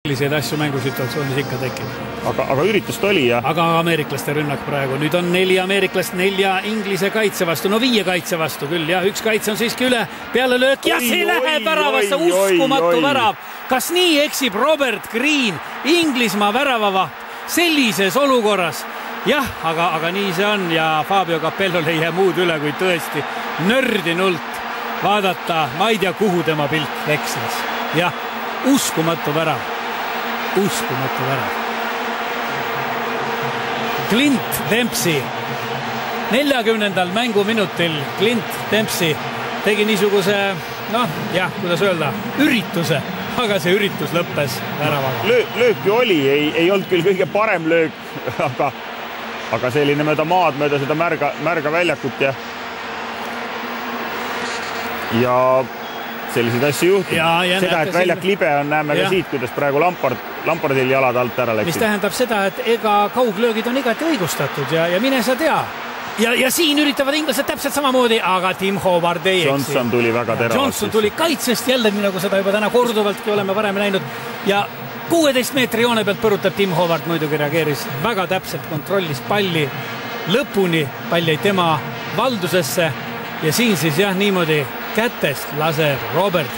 Selliseid asju mängusituatsioonis ikka tekib. Aga üritust oli, jah? Aga ameeriklaste rünnak praegu. Nüüd on 4 ameeriklast 4 Inglise kaitse vastu. No 5 kaitse vastu küll, jah. Üks kaitse on siiski üle. Peale löök ja see läheb väravasse. Uskumatu värav. Kas nii eksib Robert Green, Inglismaa väravavaht sellises olukorras? Jah, aga nii see on ja Fabio Capellol ei jää muud üle kui tõesti nördinult vaadata. Ma ei tea, kuhu tema pilt eksles. Jah, uskumatu värav. Uskumatu värav. Clint Dempsey 40. mänguminutil Clint Dempsey tegi niisuguse, kuidas öelda, ürituse, aga see üritus lõppes väravaga. Löök ju oli, ei olnud küll kõige parem löök, aga selline mööda maad, mööda seda märga väljakut ja selliseid asju juhtub. Seda, et väljak libe on, näeme ka siit, kuidas praegu Lampardil jalad alt ära läksid. Mis tähendab seda, et ega kauglöögid on igati õigustatud ja mine sa tea. Ja siin üritavad inglased täpselt samamoodi, aga Tim Howard ei eksi. Johnson tuli väga teravalt. Johnson tuli kaitsest jällegi, nagu seda juba täna korduvaltki oleme varem näinud. Ja 16 meetri joone pealt põrutab Tim Howard muidugi reageeris väga täpselt, kontrollis palli lõpuni, pall jäi tema valdusesse ja siin siis niimoodi kätest laseb Robert